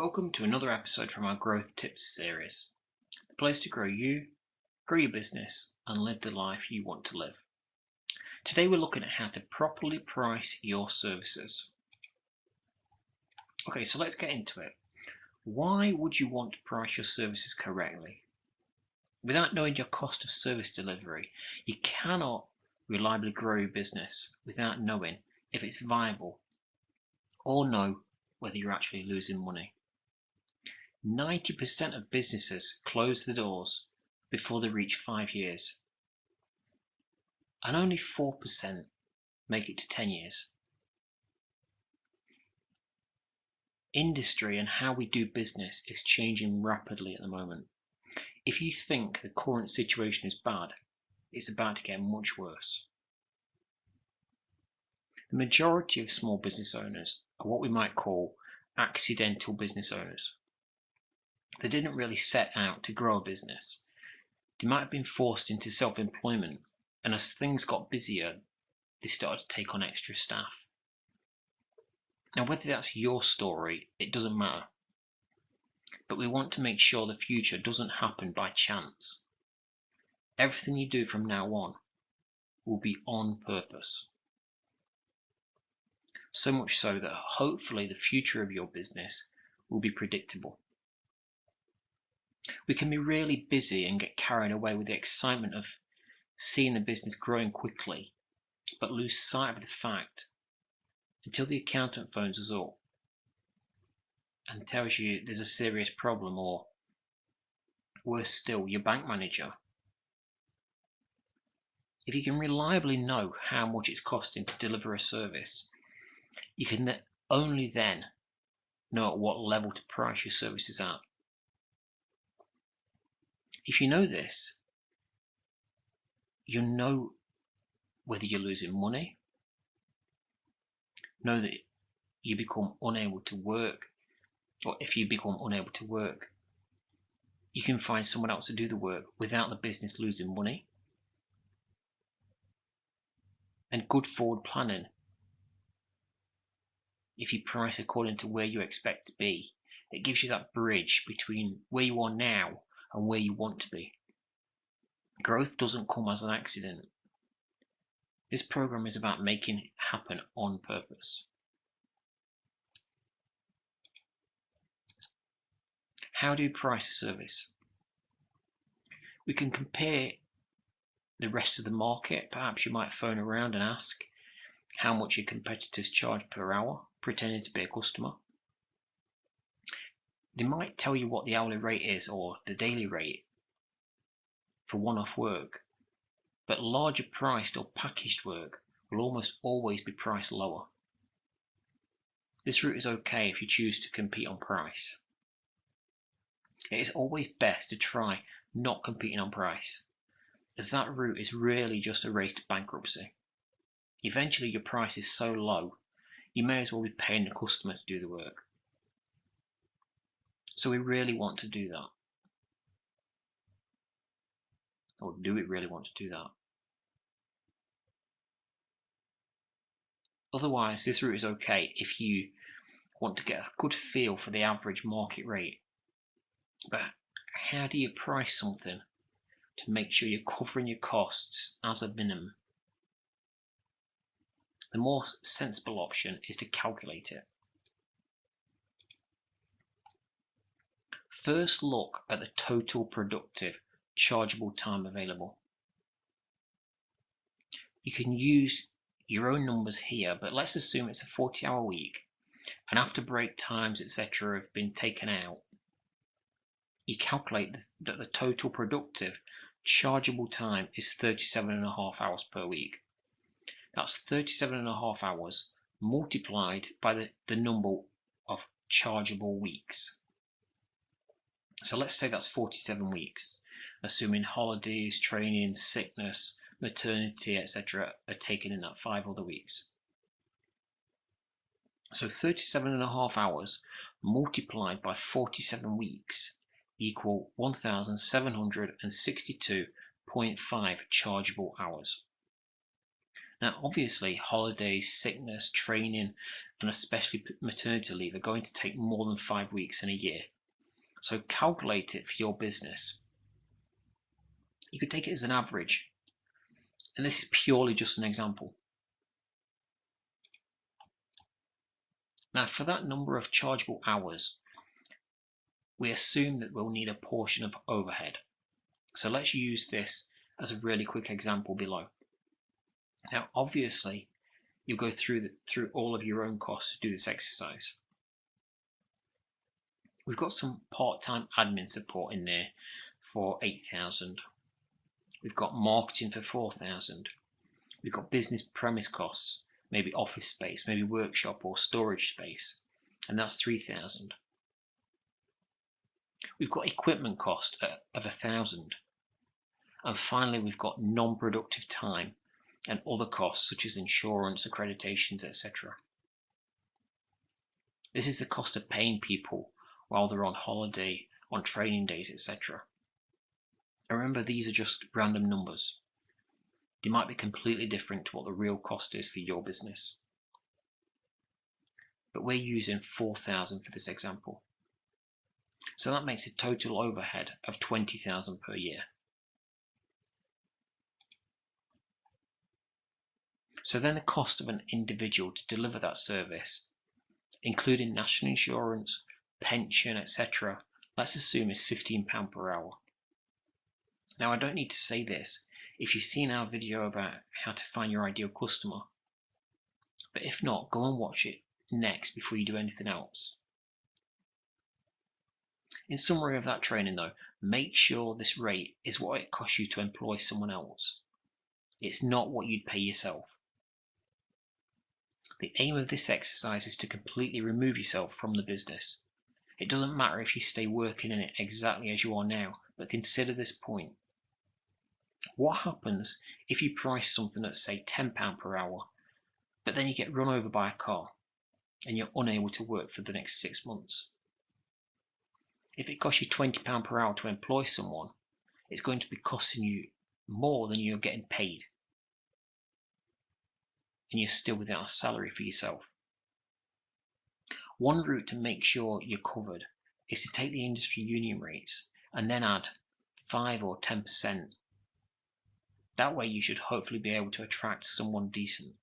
Welcome to another episode from our Growth Tips series, the place to grow you, grow your business, and live the life you want to live. Today we're looking at how to properly price your services. Okay, so let's get into it. Why would you want to price your services correctly? Without knowing your cost of service delivery, you cannot reliably grow your business without knowing if it's viable or know whether you're actually losing money. 90% of businesses close the doors before they reach 5 years, and only 4% make it to 10 years. Industry and how we do business is changing rapidly at the moment. If you think the current situation is bad, it's about to get much worse. The majority of small business owners are what we might call accidental business owners. They didn't really set out to grow a business. They might have been forced into self-employment, and as things got busier, they started to take on extra staff. Now, whether that's your story, it doesn't matter. But we want to make sure the future doesn't happen by chance. Everything you do from now on will be on purpose. So much so that hopefully the future of your business will be predictable. We can be really busy and get carried away with the excitement of seeing the business growing quickly, but lose sight of the fact until the accountant phones us up and tells you there's a serious problem, or worse still, your bank manager. If you can reliably know how much it's costing to deliver a service, you can only then know at what level to price your services at. If you know this, you'll know whether you're losing money, know that you become unable to work, or if you become unable to work, you can find someone else to do the work without the business losing money. And good forward planning. If you price according to where you expect to be, it gives you that bridge between where you are now and where you want to be. Growth doesn't come as an accident. This program is about making it happen on purpose. How do you price a service? We can compare the rest of the market. Perhaps you might phone around and ask how much your competitors charge per hour, pretending to be a customer. They might tell you what the hourly rate is or the daily rate for one-off work, but larger priced or packaged work will almost always be priced lower. This route is okay if you choose to compete on price. It is always best to try not competing on price, as that route is really just a race to bankruptcy. Eventually your price is so low, you may as well be paying the customer to do the work. So we really want to do that. Or do we really want to do that? Otherwise, this route is okay if you want to get a good feel for the average market rate. But how do you price something to make sure you're covering your costs as a minimum? The more sensible option is to calculate it. First, look at the total productive chargeable time available. You can use your own numbers here, but let's assume it's a 40-hour week, and after break times, etc., have been taken out. You calculate that the total productive chargeable time is 37.5 hours per week. That's 37.5 hours multiplied by the number of chargeable weeks. So let's say that's 47 weeks, assuming holidays, training, sickness, maternity, etc. are taken in that 5 other weeks. So 37.5 hours multiplied by 47 weeks equal 1,762.5 chargeable hours. Now, obviously, holidays, sickness, training, and especially maternity leave are going to take more than 5 weeks in a year. So calculate it for your business. You could take it as an average, and this is purely just an example. Now, for that number of chargeable hours, we assume that we'll need a portion of overhead. So let's use this as a really quick example below. Now, obviously, you'll go through all of your own costs to do this exercise. We've got some part-time admin support in there for 8,000. We've got marketing for 4,000. We've got business premise costs, maybe office space, maybe workshop or storage space, and that's 3,000. We've got equipment cost of 1,000. And finally, we've got non-productive time and other costs such as insurance, accreditations, etc. This is the cost of paying people while they're on holiday, on training days, etc. Remember, these are just random numbers. They might be completely different to what the real cost is for your business. But we're using 4,000 for this example. So that makes a total overhead of 20,000 per year. So then the cost of an individual to deliver that service, including national insurance, pension, etc., let's assume is £15 per hour. Now, I don't need to say this if you've seen our video about how to find your ideal customer, but if not, go and watch it next before you do anything else. In summary of that training though, make sure this rate is what it costs you to employ someone else. It's not what you'd pay yourself. The aim of this exercise is to completely remove yourself from the business. It doesn't matter if you stay working in it exactly as you are now, but consider this point. What happens if you price something at say £10 per hour, but then you get run over by a car and you're unable to work for the next 6 months? If it costs you £20 per hour to employ someone, it's going to be costing you more than you're getting paid. And you're still without a salary for yourself. One route to make sure you're covered is to take the industry union rates and then add 5 or 10%. That way you should hopefully be able to attract someone decent.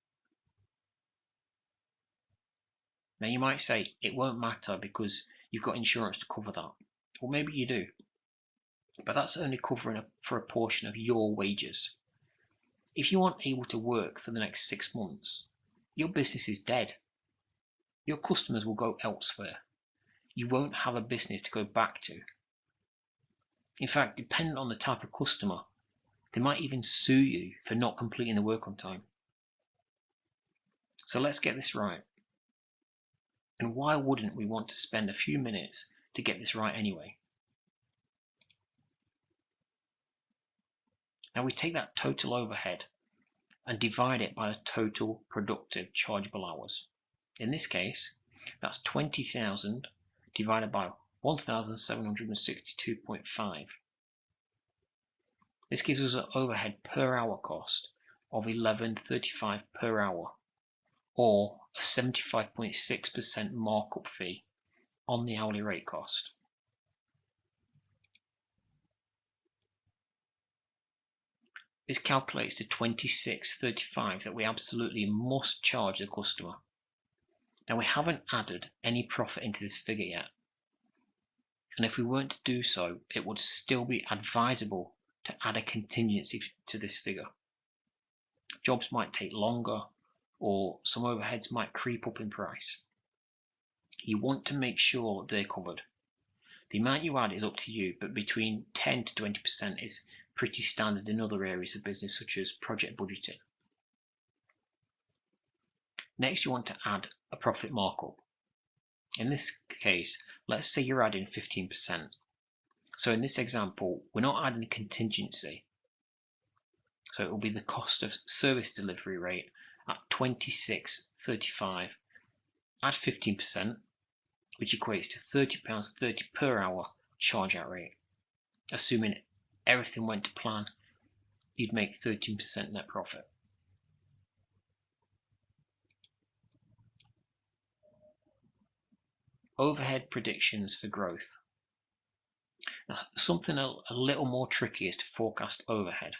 Now you might say it won't matter because you've got insurance to cover that. Well, maybe you do, but that's only covering for a portion of your wages. If you aren't able to work for the next 6 months, your business is dead. Your customers will go elsewhere. You won't have a business to go back to. In fact, depending on the type of customer, they might even sue you for not completing the work on time. So let's get this right. And why wouldn't we want to spend a few minutes to get this right anyway? Now we take that total overhead and divide it by the total productive chargeable hours. In this case, that's 20,000 divided by 1,762.5. This gives us an overhead per hour cost of $11.35 per hour, or a 75.6% markup fee on the hourly rate cost. This calculates to $26.35 that we absolutely must charge the customer. Now we haven't added any profit into this figure yet, and if we weren't to do so, it would still be advisable to add a contingency to this figure. Jobs might take longer, or some overheads might creep up in price. You want to make sure they're covered. The amount you add is up to you, but between 10 to 20% is pretty standard in other areas of business such as project budgeting. Next, you want to add a profit markup. In this case, let's say you're adding 15%. So in this example, we're not adding a contingency. So it will be the cost of service delivery rate at $26.35. Add 15%, which equates to £30.30 per hour charge out rate. Assuming everything went to plan, you'd make 13% net profit. overhead predictions for growth. Now, something a little more tricky is to forecast overhead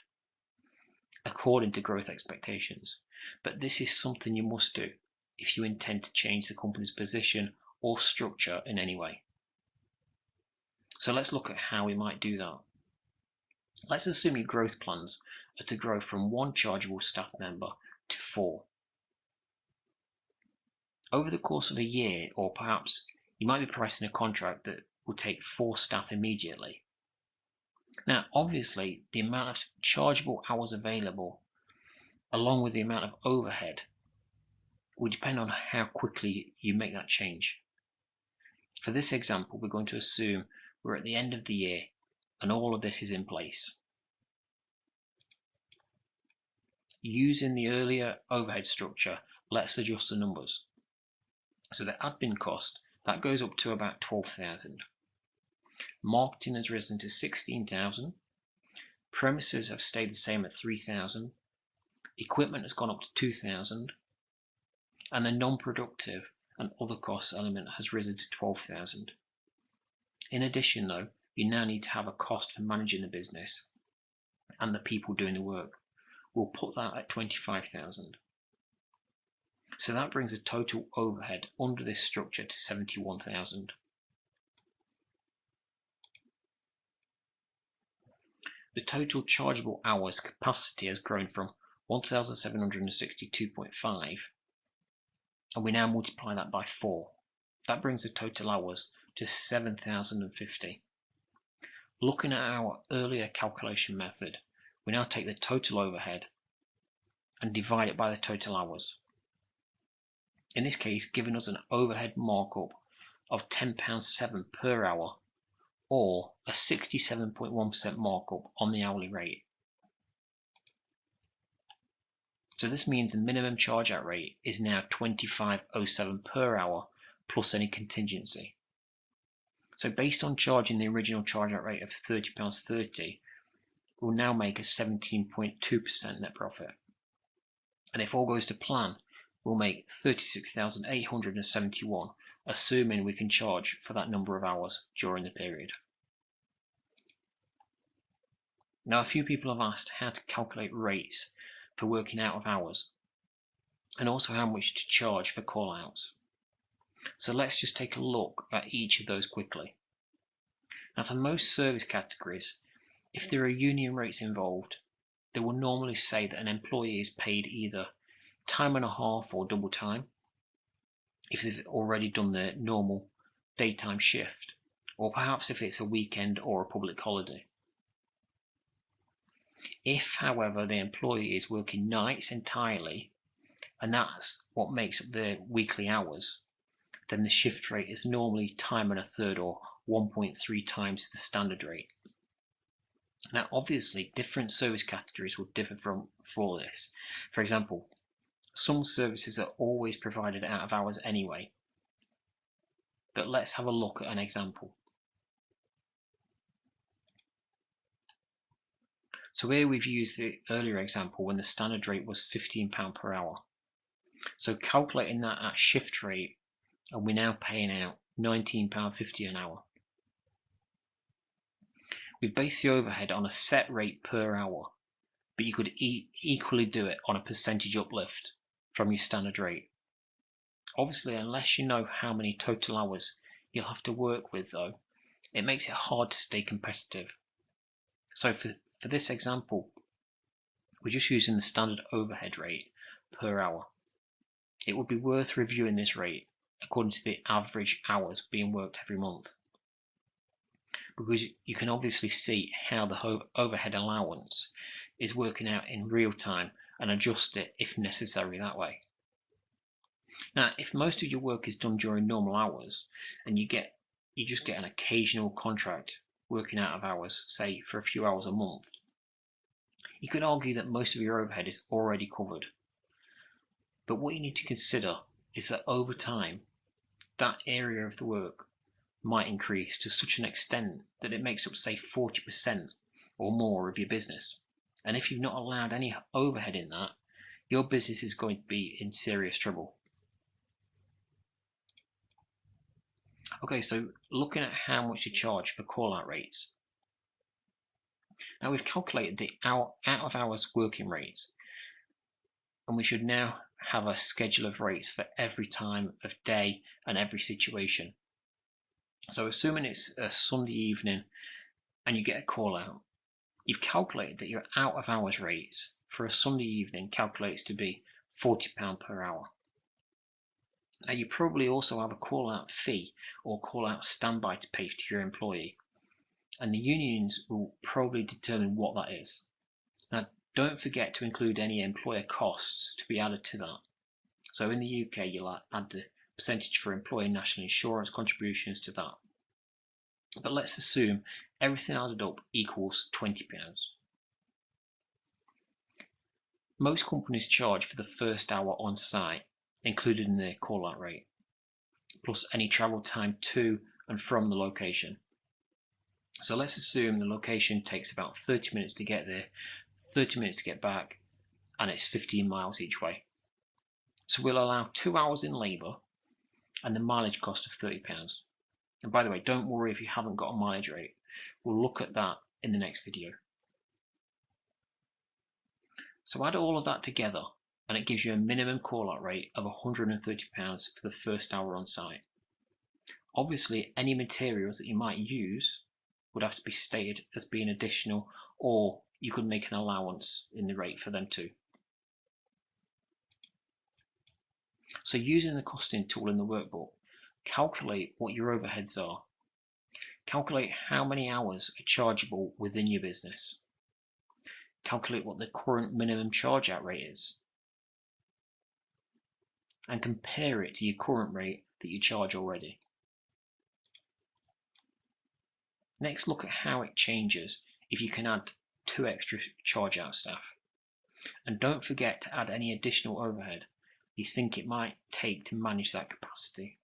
according to growth expectations, but this is something you must do if you intend to change the company's position or structure in any way. So let's look at how we might do that. Let's assume your growth plans are to grow from 1 chargeable staff member to 4. Over the course of a year, or perhaps you might be pricing a contract that will take 4 staff immediately. Now, obviously, the amount of chargeable hours available, along with the amount of overhead, will depend on how quickly you make that change. For this example, we're going to assume we're at the end of the year and all of this is in place. Using the earlier overhead structure, let's adjust the numbers. So the admin cost, that goes up to about 12,000. Marketing has risen to 16,000. Premises have stayed the same at 3,000. Equipment has gone up to 2,000. And the non-productive and other costs element has risen to 12,000. In addition, though, you now need to have a cost for managing the business and the people doing the work. We'll put that at 25,000. So that brings the total overhead under this structure to 71,000. The total chargeable hours capacity has grown from 1,762.5, and we now multiply that by 4. That brings the total hours to 7,050. Looking at our earlier calculation method, we now take the total overhead and divide it by the total hours. In this case, giving us an overhead markup of £10.7 per hour, or a 67.1% markup on the hourly rate. So this means the minimum charge out rate is now £25.07 per hour plus any contingency. So based on charging the original charge out rate of £30.30, we'll now make a 17.2% net profit. And if all goes to plan, we'll make 36,871, assuming we can charge for that number of hours during the period. Now, a few people have asked how to calculate rates for working out of hours, and also how much to charge for call-outs. So let's just take a look at each of those quickly. Now, for most service categories, if there are union rates involved, they will normally say that an employee is paid either time and a half or double time, if they've already done their normal daytime shift, or perhaps if it's a weekend or a public holiday. If, however, the employee is working nights entirely, and that's what makes up their weekly hours, then the shift rate is normally time and a third, or 1.3 times the standard rate. Now, obviously, different service categories will differ for this. For example, some services are always provided out of hours anyway. But let's have a look at an example. So here we've used the earlier example when the standard rate was £15 per hour. So calculating that at shift rate, and we're now paying out £19.50 an hour. We base the overhead on a set rate per hour, but you could equally do it on a percentage uplift from your standard rate. Obviously, unless you know how many total hours you'll have to work with, though, it makes it hard to stay competitive. So for this example, we're just using the standard overhead rate per hour. It would be worth reviewing this rate according to the average hours being worked every month, because you can obviously see how the overhead allowance is working out in real time and adjust it if necessary that way. Now, if most of your work is done during normal hours and you just get an occasional contract working out of hours, say for a few hours a month, you could argue that most of your overhead is already covered. But what you need to consider is that over time, that area of the work might increase to such an extent that it makes up, say, 40% or more of your business. And if you've not allowed any overhead in that, your business is going to be in serious trouble. Okay, so looking at how much to charge for call out rates. Now we've calculated the out of hours working rates, and we should now have a schedule of rates for every time of day and every situation. So assuming it's a Sunday evening and you get a call out, you've calculated that your out of hours rates for a Sunday evening calculates to be £40 per hour. Now you probably also have a call out fee or call out standby to pay to your employee, and the unions will probably determine what that is. Now don't forget to include any employer costs to be added to that. So in the UK you'll add the percentage for employer national insurance contributions to that. But let's assume everything added up equals £20. Most companies charge for the first hour on site, included in their call out rate, plus any travel time to and from the location. So let's assume the location takes about 30 minutes to get there, 30 minutes to get back, and it's 15 miles each way. So we'll allow 2 hours in labour and the mileage cost of £30. And by the way, don't worry if you haven't got a mileage rate. We'll look at that in the next video. So add all of that together and it gives you a minimum call out rate of £130 for the first hour on site. Obviously, any materials that you might use would have to be stated as being additional, or you could make an allowance in the rate for them too. So using the costing tool in the workbook, calculate what your overheads are. Calculate how many hours are chargeable within your business. Calculate what the current minimum charge out rate is. And compare it to your current rate that you charge already. Next, look at how it changes if you can add 2 extra charge out staff. And don't forget to add any additional overhead you think it might take to manage that capacity.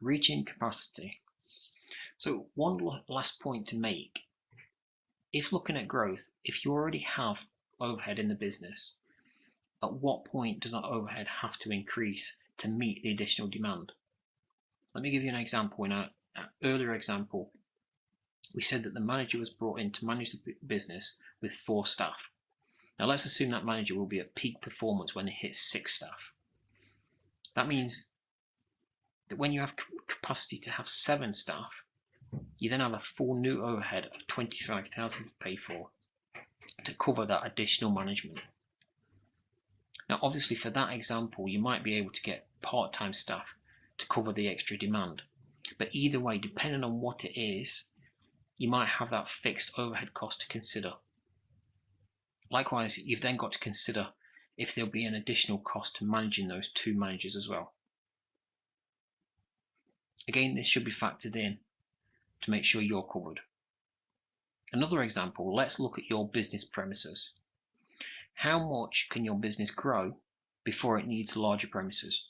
Reaching capacity. So one last point to make. If looking at growth, if you already have overhead in the business, at what point does that overhead have to increase to meet the additional demand? Let me give you an example. In our earlier example, we said that the manager was brought in to manage the business with 4 staff. Now let's assume that manager will be at peak performance when they hit 6 staff. That means that when you have capacity to have 7 staff, you then have a full new overhead of £25,000 to pay for to cover that additional management. Now obviously for that example you might be able to get part-time staff to cover the extra demand, but either way, depending on what it is, you might have that fixed overhead cost to consider. Likewise, you've then got to consider if there'll be an additional cost to managing those 2 managers as well. Again, this should be factored in to make sure you're covered. Another example, let's look at your business premises. How much can your business grow before it needs larger premises?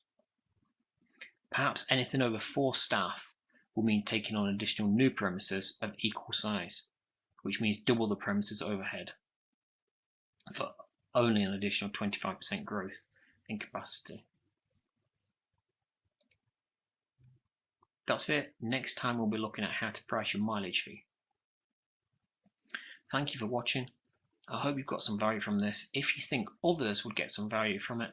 Perhaps anything over 4 staff will mean taking on additional new premises of equal size, which means double the premises overhead for only an additional 25% growth in capacity. That's it. Next time we'll be looking at how to price your mileage fee. Thank you for watching. I hope you've got some value from this. If you think others would get some value from it,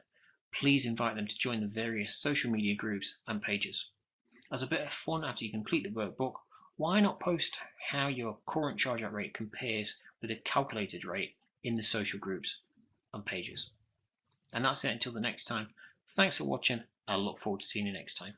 please invite them to join the various social media groups and pages. As a bit of fun after you complete the workbook, why not post how your current charge out rate compares with a calculated rate in the social groups and pages. And that's it until the next time. Thanks for watching. I look forward to seeing you next time.